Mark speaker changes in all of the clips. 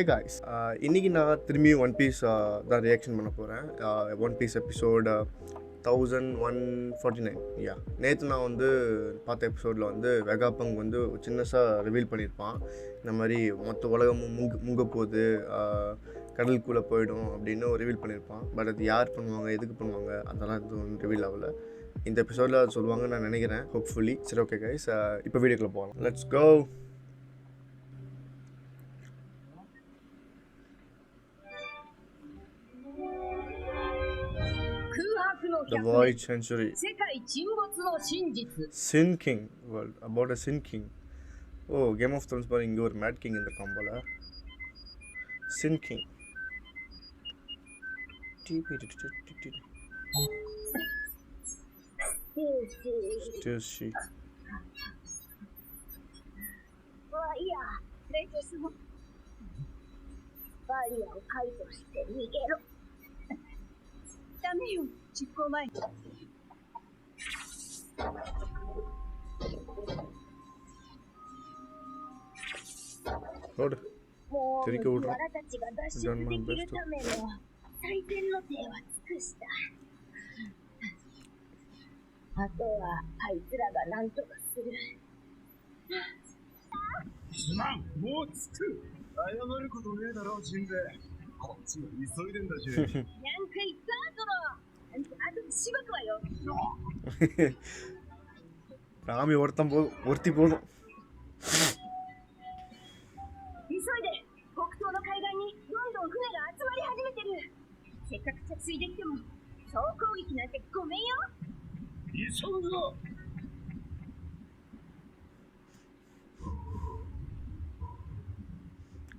Speaker 1: காய்ஸ், இன்றைக்கி நான் திரும்பியும் ஒன் பீஸ் தான் ரியாக்ஷன் பண்ண போகிறேன். One piece episode 1149. நேற்று நான் வந்து பார்த்த எபிசோடில் வந்து வெகாபங் வந்து சின்னசாக ரிவீல் பண்ணியிருப்பான். இந்த மாதிரி மொத்த உலகமும் முங்க போகுது, கடலுக்குள்ளே போயிடும் அப்படின்னு ரிவீல் பண்ணியிருப்பான். பட் அது யார் பண்ணுவாங்க, எதுக்கு பண்ணுவாங்க, அதெல்லாம் எதுவும் ரிவீல் ஆகலை. இந்த எபிசோடில் அது சொல்லுவாங்கன்னு நான் நினைக்கிறேன், ஹோப்ஃபுல்லி. சரி, ஓகே கைஸ், இப்போ வீடியோக்குள்ளே போகலாம். Let's go. The Void Century. Sin King world. About a Sin King. Oh, Game of Thrones பாரு, இங்க ஒரு Mad King இந்த காம்போல. Sin King. Still she. Lord, தெரிக்க விடுறோம். Done my best. ராமி ஒருத்தி போதும்.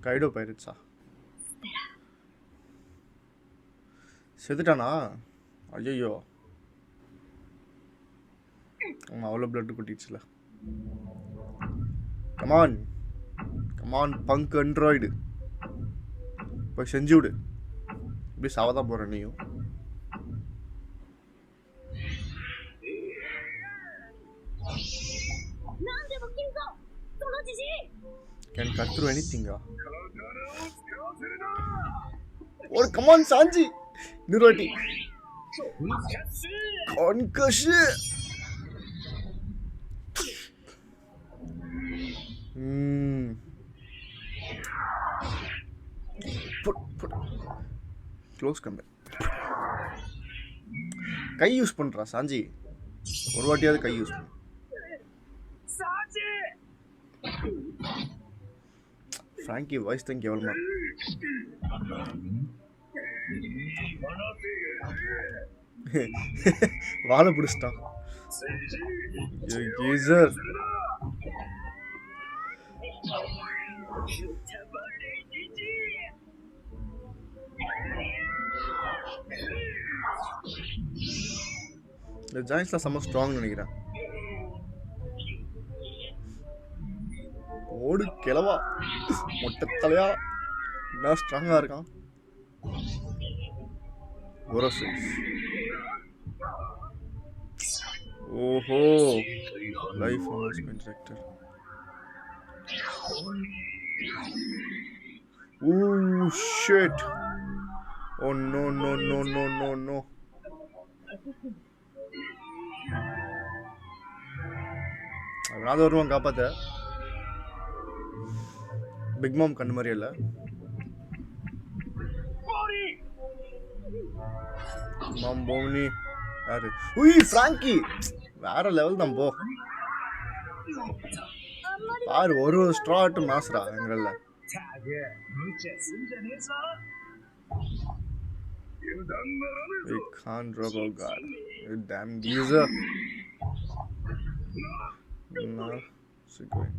Speaker 1: கைடோ பைரட்ஸா செத்துட்டானா? ஐயோ, அவன் அவ்வளோ பிளட் கொட்டிடுச்சுல. கமான் கமான் பங்க் ஆண்ட்ராய்டு, போய் செஞ்சு விடு. இப்படி சாவதான் போற நீயும். Can cut through anything. Or come on Sanji, Nurati. Concussion. Put close combat. கை யூஸ் பண்றா சாஞ்சி, ஒரு வாட்டியாவது கை யூஸ் பண்ணு. ஃப்ராங்கி வாய்ஸ் தான் கேவலமா. வாழை பிடிச்சிட்டான். இந்த ஜாயின்ஸ்லாம் செம்ம ஸ்ட்ராங் நினைக்கிறேன். ஓடு கிளவா, மொட்டை தலையா, என்ன ஸ்ட்ராங்கா இருக்கான். ஓஹோ, life investment sector. Oh shit. Oh no no no no no no. அதனால வருவான் காப்பாத்த. பிக் மாம் கண்ணு மாதிரி இல்ல. மாம் போனி யாரு? உய் ஃப்ராங்கி வேற லெவல் தான் போ. பாரு, ஒரு ஸ்ட்ராட் மாஸ்ரா எங்கல்ல. We can't drop our guard. You damn geezer. No, it's going.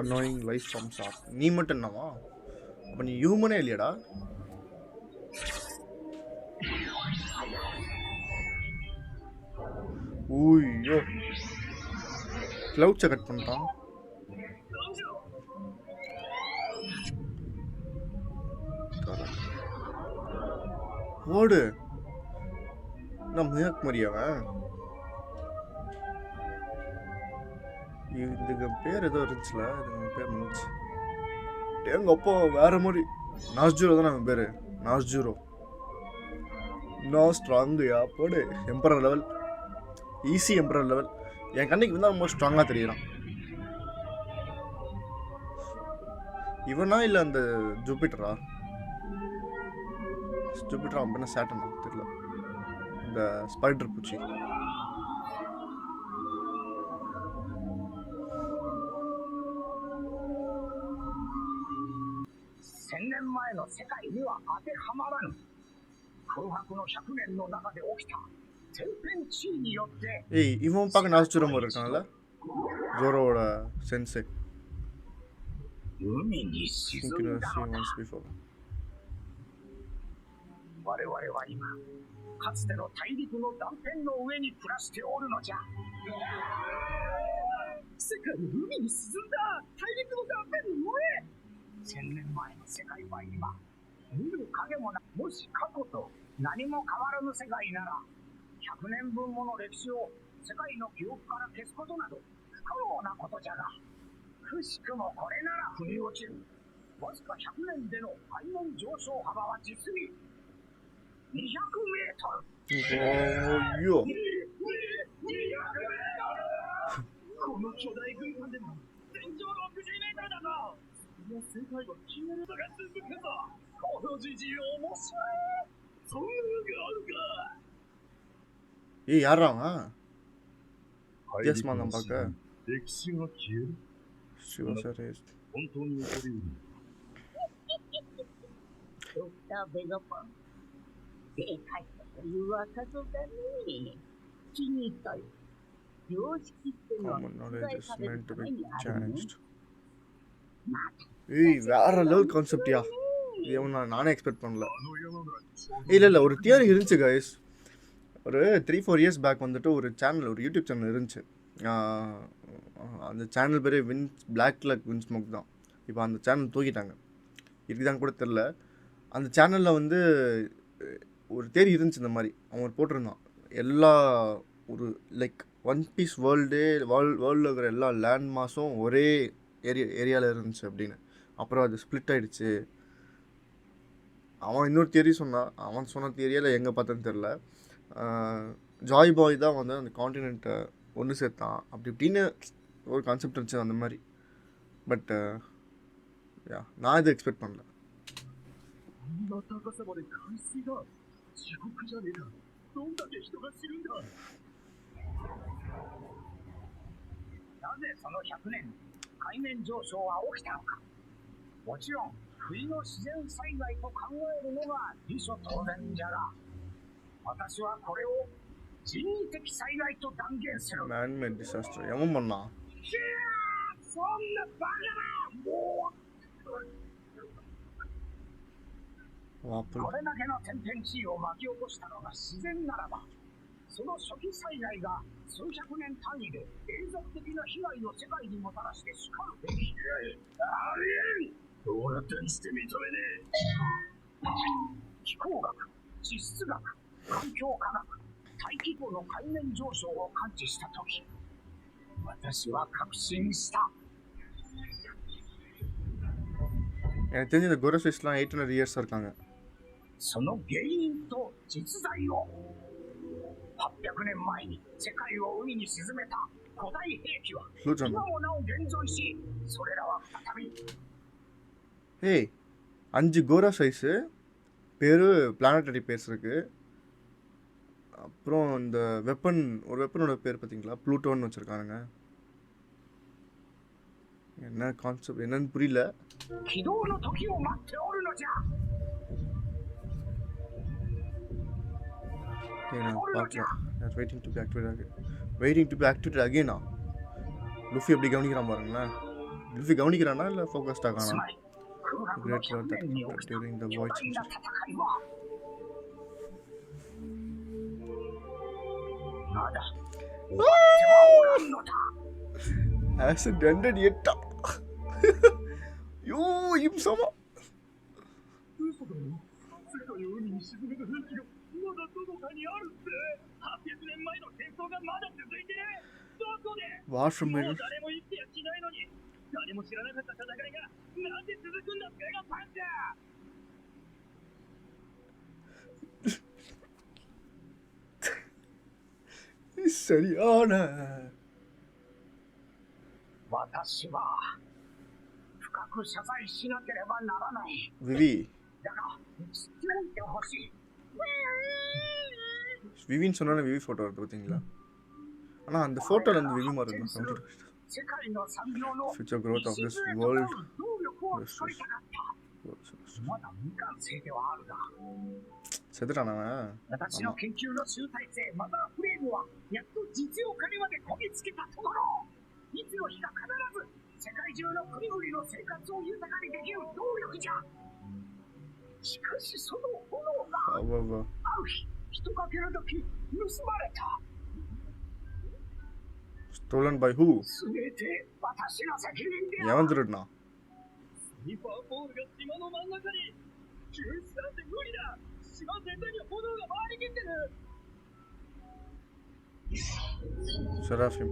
Speaker 1: Annoying life forms up. நீ மட்டும் என்னவா? அப்ப நீ ஹியூமனே இல்லையடா. ஊய்யோ, கிளவுட்ஸை கட் பண்ணிட்டான். ஓடு, நான் மியாக் மரியாவன். இதுக்கு பேர் ஏதோ இருந்துச்சுல, இதுக்கு பேர் இருந்துச்சு. எங்கள் அப்பா வேற மாதிரி. நாஸ்ஜூரோ தான் நம்ம பேர். நாஸ்ஜூரோ. நான் ஸ்ட்ராங்குயா போடு. Emperor level, easy emperor level. என் கண்ணுக்கு வந்து ரொம்ப ஸ்ட்ராங்காக தெரியுறான். இவனா இல்லை அந்த ஜூபிட்டரா? ஜூபிட்டரா அவன் என்ன சேட்டனா தெரியல. இந்த ஸ்பைடர் பூச்சி.
Speaker 2: 1000年前の世界には当てはまらぬ。空白の100年の中で起きた天変地異によって。
Speaker 1: ஏய் இவன் பார்க்க நாஸ்ஜூரோ மாதிரி இருக்கான்ல, ஜோரோவோட சென்சே.
Speaker 2: 海に沈んだのだ。我々は今かつての大陸の断片の上に暮らしておるのじゃ。世界の海に沈んだ大陸の断片の上。1000年前の世界は今見る影もな。もし過去と何も変わらぬ世界なら100年分もの歴史を世界の記憶から消すことなど不可能なことじゃが、くしくもこれなら腑に落ちる。わずか100年での海面上昇幅は実に200メートル。
Speaker 1: よ。
Speaker 2: この巨大軍艦でも天井60メートルだぞ。その世界は消えるのが続くぞ。このじじい面白い。そんなのがあるか。
Speaker 1: ஏய் யாரா அவன்? வித்தியாசமா தான் பார்க்க.
Speaker 2: 歴史が消える。
Speaker 1: 本
Speaker 2: 当に起こりうる。
Speaker 3: ドクターベガパン。でかいという若造だね。気に入ったよ。常識ってのは覆されるためにあるね。
Speaker 1: ஏய் வேற லெவல் கான்செப்ட்யா. இவன் நானே எக்ஸ்பெக்ட் பண்ணல. இல்லை ஒரு தியரி இருந்துச்சு கைஸ். ஒரு 3-4 இயர்ஸ் பேக் வந்துட்டு ஒரு சேனல், ஒரு யூடியூப் சேனல் இருந்துச்சு. அந்த சேனல் பேர் பிளாக் லக் வின் ஸ்மோக் தான். இப்போ அந்த சேனல் தூக்கிட்டாங்க, இருக்குதான்னு கூட தெரில. அந்த சேனலில் வந்து ஒரு தேரி இருந்துச்சு இந்த மாதிரி. அவன் போட்டிருந்தான் எல்லா ஒரு லைக் ஒன் பீஸ் வேர்ல்டில் இருக்கிற எல்லா லேண்ட் மாஸும் ஒரே ஏரியாவில் இருந்துச்சு அப்படின்னு. அப்புறம் அது ஸ்ப்ளிட் ஆகிடுச்சு. அவன் இன்னொரு தியரி சொன்னான். அவன் சொன்ன தியரியில் எங்கே பார்த்தேன்னு தெரில. ஜாய் பாய் தான் வந்து அந்த காண்டினெண்ட்டை ஒன்று சேர்த்தான் அப்படி இப்படின்னு ஒரு கான்செப்ட் இருந்துச்சு அந்த மாதிரி. பட் யா நான் இதை எக்ஸ்பெக்ட் பண்ணல.
Speaker 2: 海面上昇は起きたのか。もちろん冬の自然災害と考えるのが理所当然じゃが、私はこれを人為的災害と断言する。
Speaker 1: Man-made disaster. やもんもんな。
Speaker 2: そんなバカな。もうこれだけの天変地異を巻き起こしたのが自然ならば、その初期災害が数百年単位で永続的な被害を世界にもたらしてしかるべき。ありえん。どうやってして認めねえ。気候学、地質学、環境科学、大気候の海面上昇を感知したとき、私は確信した。
Speaker 1: எனக்கு தெரிஞ்ச இந்த கோரஸ்லாம் 800 இயர்ஸாக இருக்காங்க.
Speaker 2: その原因と実在を800年前に世界を海に沈めた古代兵器は今もなお現存し、それらは再び。
Speaker 1: ஏய் 5 கோரா சைஸு பேர் பிளானட்டரி பேர்ஸ் இருக்குது. அப்புறம் இந்த வெப்பன், ஒரு வெப்பனோட பேர் பார்த்தீங்களா, ப்ளூட்டோன்னு வச்சுருக்கானுங்க. என்ன கான்செப்ட் என்னன்னு புரியல. வெயிட்டிங் டு பி ஆக்டிவேட்டட் அகைனா. லுஃபி எப்படி கவனிக்கிறான் பாருங்களேன். லுஃபி கவனிக்கிறானா இல்லை ஃபோக்கஸ்டாக காணா. Great word that during the void change. Acid ended yet. Yo, him sama.
Speaker 2: まだどこかにあるって。800年前の戦争がまだ続いてる。どこで
Speaker 1: வாஷ்ரூம்
Speaker 2: もう誰も生きてやしないのに誰も知らなかった戦いがなんで続くんだベガパンチャー
Speaker 1: சரியான
Speaker 2: 私は深く謝罪しなければならない
Speaker 1: விவி
Speaker 2: だが知っておいてほしい
Speaker 1: விவின்னு சொன்னா விவி ஃபோட்டோ வருது பார்த்தீங்களா ஆனால் அந்த ஃபோட்டோவில் அந்த விவி மாதிரி இருந்தால்
Speaker 2: 世界の産業の
Speaker 1: future growth of this
Speaker 2: 礎へと
Speaker 1: world
Speaker 2: なる動力を作りたかったまだ未完成ではあるが
Speaker 1: செத்துட்டானா அவன்?
Speaker 2: 私の研究の集大成マザーフレームはやっと実用化にまでこぎつけたところいつの日か必ず世界中の国々の生活を豊かにできる動力じゃしかしその炎が
Speaker 1: அவ
Speaker 2: ある日人がける時盗まれた
Speaker 1: stolen by who?
Speaker 2: 全て私の責任である
Speaker 1: எவன் திருடுனா
Speaker 2: スニーパーボールが島の真ん中に救出なんて無理だ島全体に炎が回りきってる
Speaker 1: செராஃபிம்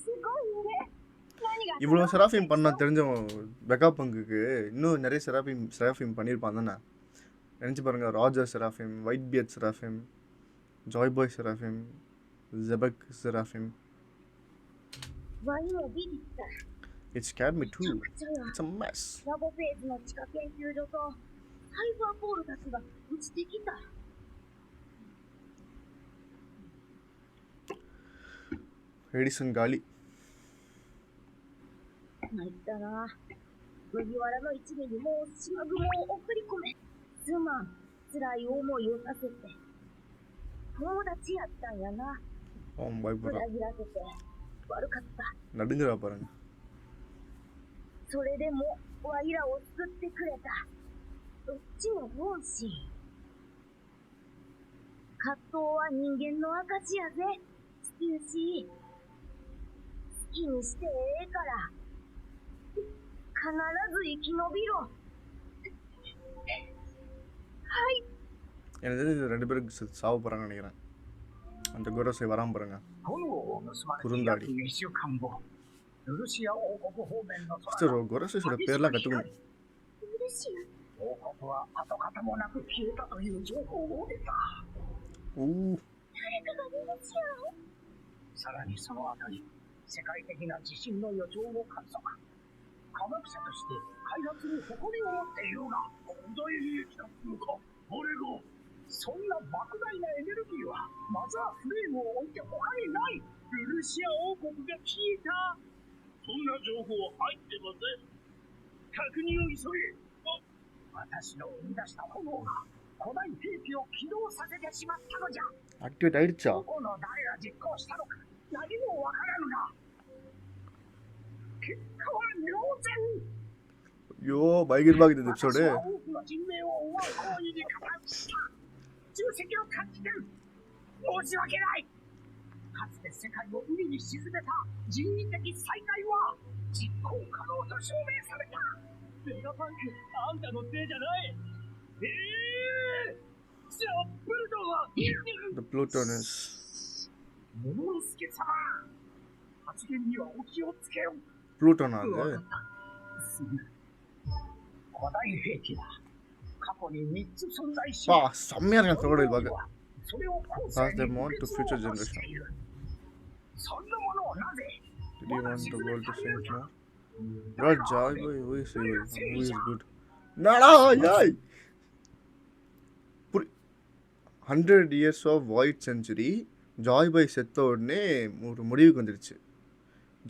Speaker 3: すごいね。何が
Speaker 1: இவ்வளோ செராஃபிம் பண்ண தெரிஞ்சவன் பெகா பங்குக்கு இன்னும் நிறைய செராஃபிம் பண்ணியிருப்பான் தானே நினச்சி பாருங்க Roger Seraphim Whitebeard Seraphim Joy Boy Seraphim ஜெபக் செராஃபிம்
Speaker 3: ワイはビビった。
Speaker 1: It scared me
Speaker 3: め
Speaker 1: too.
Speaker 3: ちゃくちゃや。
Speaker 1: It's a mess.
Speaker 3: ラボフェーズの地下研究所とハイパーボールたちが落ちてきた。
Speaker 1: エディソンガリ。
Speaker 3: 参ったな。麦わらの一味にもう島雲を送り込め。すまん。辛い思いをさせて。友達やったんやな。
Speaker 1: அவன் பயப்படுறான்
Speaker 3: 裏切らせて悪かった。
Speaker 1: நடுங்குறா பாருங்க
Speaker 3: それでもワイらを救ってくれた。どっちも本心。葛藤は人間の証やぜ。ステューシー。好きにしてええから。必ず生き延びろ。はい。
Speaker 1: எனக்கு தெரிஞ்சு இது ரெண்டு பேருக்கு சாவ போறாங்கன்னு நினைக்கிறேன் அந்த குரசை வராம பாருங்க
Speaker 2: 炎を盗まれて
Speaker 1: くるんだり
Speaker 2: 約2週間後ルルシア王国方面の
Speaker 1: ちょっとゴラスのペーラーが特に
Speaker 3: 嬉しい。
Speaker 2: 王国は跡形もなく消えたという情報を得た
Speaker 1: おお
Speaker 3: 誰かがルルシアを。
Speaker 2: さらにその後に世界的な地震の予兆を観測科学者として開発に誇りを持っているが問題兵器だったのかオレゴそんな莫大なエネルギーはマザーフレームを置いて他にないルルシア王国が消えたそんな情報入ってません確認を急げ私の生み出した炎が古代兵器を起動させてしまったのじゃ
Speaker 1: ஆக்டிவேட் ஆயிடுச்சா
Speaker 2: どこの誰が実行したのか何もわからぬが結果は妙然
Speaker 1: ஐயோ பயங்கரமா இருக்குது இந்த
Speaker 2: 私
Speaker 1: எபிசோடு
Speaker 2: は多くの人命を奪う行為に加担した重責を感じてる申し訳ないかつて世界を海に沈めた人為的災害は実行可能と証明されたベガパンクあんたのせいじゃないじゃあブルドンは
Speaker 1: The Plutonus
Speaker 2: モモノスケ様発言にはお気をつけよ
Speaker 1: Pluton
Speaker 2: わ
Speaker 1: அது
Speaker 2: かった古代兵器だ過去に3つ存在し
Speaker 1: பா செம்மையா இருக்கு அந்த க்ரோடைல் பார்க்க
Speaker 2: それを後
Speaker 1: Pass
Speaker 2: 世
Speaker 1: them
Speaker 2: に
Speaker 1: on
Speaker 2: 受
Speaker 1: to
Speaker 2: け継ご
Speaker 1: future
Speaker 2: うとして
Speaker 1: generation
Speaker 2: いるそんなものをなぜ
Speaker 1: Did you want the world to save more? Not Joy Boy, who is evil? Who is good? Nada, yay! 100 years of white century Joy Boy செத்த உடனே ஒரு முடிவுக்கு வந்துடுச்சு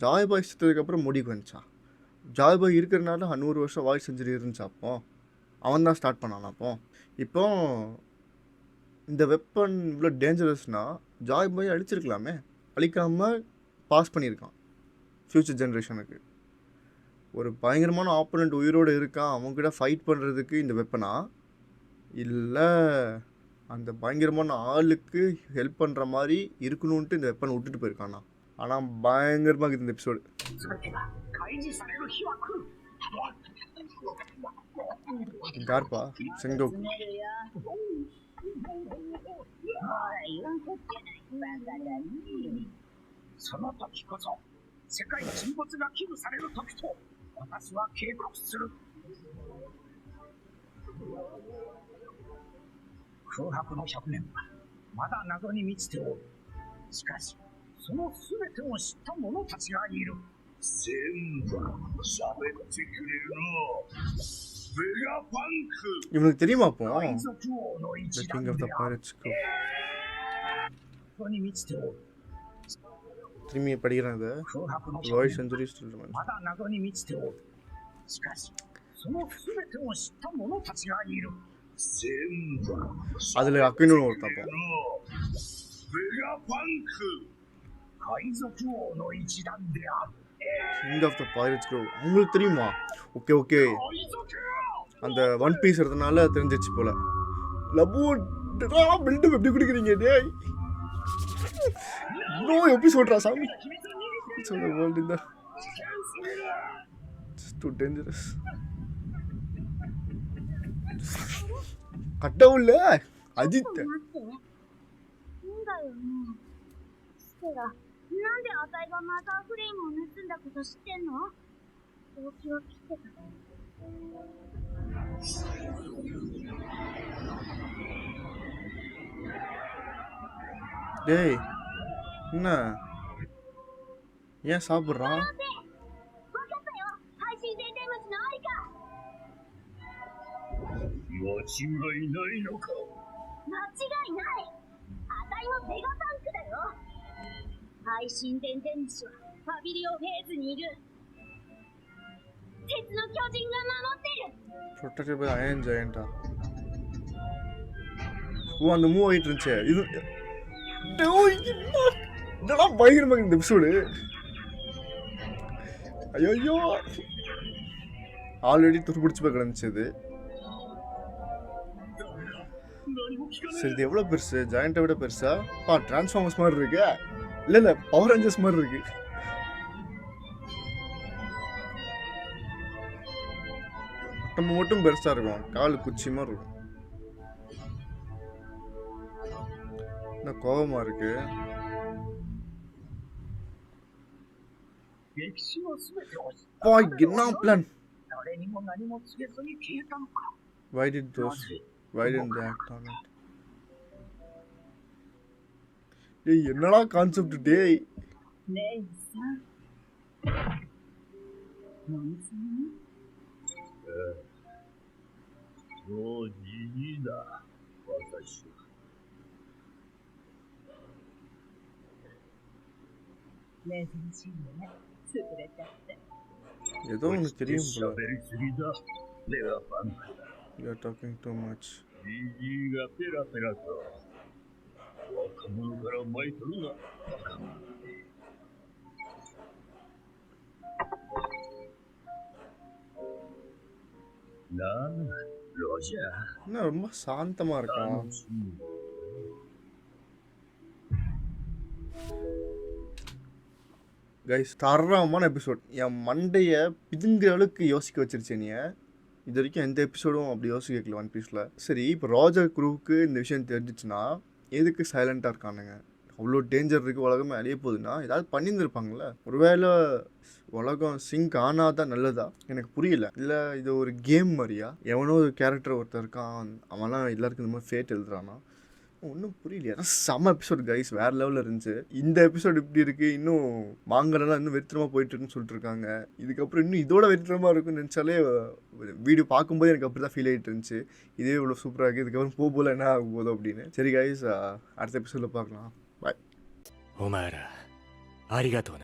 Speaker 1: ஜாய் பாய் செத்ததுக்கப்புறம் முடிவுக்கு வந்துச்சா ஜாய் பாய் இருக்கிறனால 100 வருஷம் வாய்ஸ் செஞ்சுரி இருந்துச்சு அப்போ அவன் தான் ஸ்டார்ட் பண்ணான் அப்போ இப்போ இந்த வெப்பன் இவ்வளோ டேஞ்சரஸ்னால் ஜாய் பாய் அழிச்சிருக்கலாமே அழிக்காமல் பாஸ் பண்ணியிருக்கான் ஃப்யூச்சர் ஜென்ரேஷனுக்கு ஒரு பயங்கரமான ஆப்போனண்ட் உயிரோடு இருக்கான் அவங்ககிட்ட ஃபைட் பண்ணுறதுக்கு இந்த வெப்பனா இல்லை அந்த பயங்கரமான ஆளுக்கு ஹெல்ப் பண்ணுற மாதிரி இருக்கணுன்ட்டு இந்த வெப்பனை விட்டுட்டு போயிருக்கானா ஆனால் பயங்கரமாக இருக்குது இந்த எபிசோடு
Speaker 2: 全てが開示される日は来る
Speaker 1: யார்ப்பா செங்கோக்கு
Speaker 3: 詰めるよ。言わんこっちゃない。バカだね。
Speaker 2: その時こそ世界沈没が危惧される時と私は警告する。空白の100年はまだ謎に満ちておる。しかしその全てを知った者たちがいる。
Speaker 4: 全部喋ってくれるの。ベガパンク
Speaker 1: இவனுக்கு தெரியுமா அப்போ
Speaker 2: 海賊王の
Speaker 1: The
Speaker 2: 一
Speaker 1: King
Speaker 2: 団
Speaker 1: of
Speaker 2: で
Speaker 1: the
Speaker 2: ある。
Speaker 1: Pirates Crew.
Speaker 2: 謎に満ちておる。
Speaker 1: திரும்பி படிக்கிறேன் அதை
Speaker 2: 空白の
Speaker 1: Roy
Speaker 2: 100年
Speaker 1: Century Student.
Speaker 2: まだ謎に満ちておる。しかしその全てを知った者たちがいる。
Speaker 4: 全部
Speaker 1: அதில் அக்வினோன்னு ஒருத்தன்
Speaker 4: ベ
Speaker 1: அப்போ
Speaker 4: ガパンク
Speaker 2: 海賊王の一団である。
Speaker 1: King of the Pirates Crew. அவங்களுக்கு தெரியுமா? ஓகே ஓகே
Speaker 2: 海賊王
Speaker 1: அந்த ஒன் பீஸ் எடுத்தனால தெரிஞ்சிச்சு போல. லபு பில்டப் எப்படி கொடுக்குறீங்க டேய்? ப்ரோ எப்படி சொல்றா சாமி? சொல்ற வேர்ல்ட் இந்த It's too dangerous. கடவுளே அஜித்
Speaker 3: 待って。んだよね。ステラ、なんであたいがマザーフレームを盗んだこと知ってんの？動機を切ってた。
Speaker 1: டேய் என்ன ஏன் சாப்பிட்றான்?
Speaker 3: わかったよ。配信前天虫のアリカ。
Speaker 4: 間違いないのか。
Speaker 3: 間違いない。あたいもベガパンクだよ。配信前天虫はパビリオフェーズにいる。鉄の巨人が守ってる。
Speaker 1: Protected by Iron Giant. ஓ அந்த மூவ் ஆகிட்டு இருந்துச்சு இது இதெல்லாம் பயங்கரமாக இந்த எபிசோடு. ஐயோ ஆல்ரெடி துருப்பிடிச்சு போய் கிடந்துச்சு இது. சரி இது எவ்வளோ பெருசு? ஜாயிண்ட்டை விட பெருசா? டிரான்ஸ்ஃபார்மர்ஸ் மாதிரி இருக்கு. இல்லை பவர் ரேஞ்சர்ஸ் மாதிரி இருக்கு. நம்ம மட்டும் பெருசா இருக்கும். கால் குச்சி மாதிரி இருக்கும். இந்த கோபமா இருக்கு.
Speaker 2: 歴史の全てを知っ
Speaker 1: பா என்ன பிளான்?
Speaker 2: 誰にも何も告げずに消えたのか。
Speaker 1: Why didn't they act on it? டேய் என்னடா கான்செப்ட் டேய்?
Speaker 3: レイさん。何すんの？
Speaker 4: もうじじいだ、私は。
Speaker 3: 珍しいね。潰れちゃって。
Speaker 1: ஏதோ ஒன்று தெரியும் போல.
Speaker 4: 喋りすぎだ、ベガパンク。
Speaker 1: You're talking too much.
Speaker 4: じじいがペラペラと。若者から巻いとるな、バカ者。なあ、ロジャー。
Speaker 1: என்ன ரொம்ப சாந்தமா இருக்கான்.
Speaker 4: 楽しみ。
Speaker 1: கைஸ் தரமான எபிசோட். என் மண்டையை பிதுங்குற அளவுக்கு யோசிக்க வச்சிருச்சு நீ. இது வரைக்கும் எந்த எபிசோடும் அப்படி யோசிக்க வைக்கல ஒன் பீஸில். சரி இப்போ ராஜர் குரூவுக்கு இந்த விஷயம் தெரிஞ்சிச்சுன்னா எதுக்கு சைலண்ட்டாக இருக்கானுங்க? அவ்வளோ டேஞ்சர் இருக்குது, உலகமே அழிய போகுதுன்னா ஏதாவது பண்ணியிருந்துருப்பாங்கள்ல. ஒருவேளை உலகம் சிங்க் ஆனால் தான் நல்லதா? எனக்கு புரியல. இல்லை இது ஒரு கேம் மாதிரியா? எவனோ ஒரு கேரக்டர் ஒருத்தர் இருக்கான், அவன்லாம் எல்லாருக்கும் இந்த மாதிரி ஃபேட் எழுதுறானா? ஒன்றும் புரியலையா? செம்ம எபிசோடு கைஸ், வேறு லெவலில் இருந்துச்சு. இந்த எபிசோடு இப்படி இருக்குது, இன்னும் மாங்கலாம் இன்னும் வெறித்தனமாக போயிட்டுருக்குன்னு சொல்லிட்டு இருக்காங்க. இதுக்கப்புறம் இன்னும் இதோட வெறித்தனமாக இருக்குன்னு நினச்சாலே வீடியோ பார்க்கும்போது எனக்கு அப்படி தான் ஃபீல் ஆகிட்டு இருந்துச்சு. இதே இவ்வளோ சூப்பராக இருக்குது, இதுக்கப்புறம் போல என்ன ஆகும் போதும் அப்படின்னு. சரி கைஸ், அடுத்த எபிசோடில் பார்க்கலாம். பாய்.
Speaker 5: お前らありがとうな。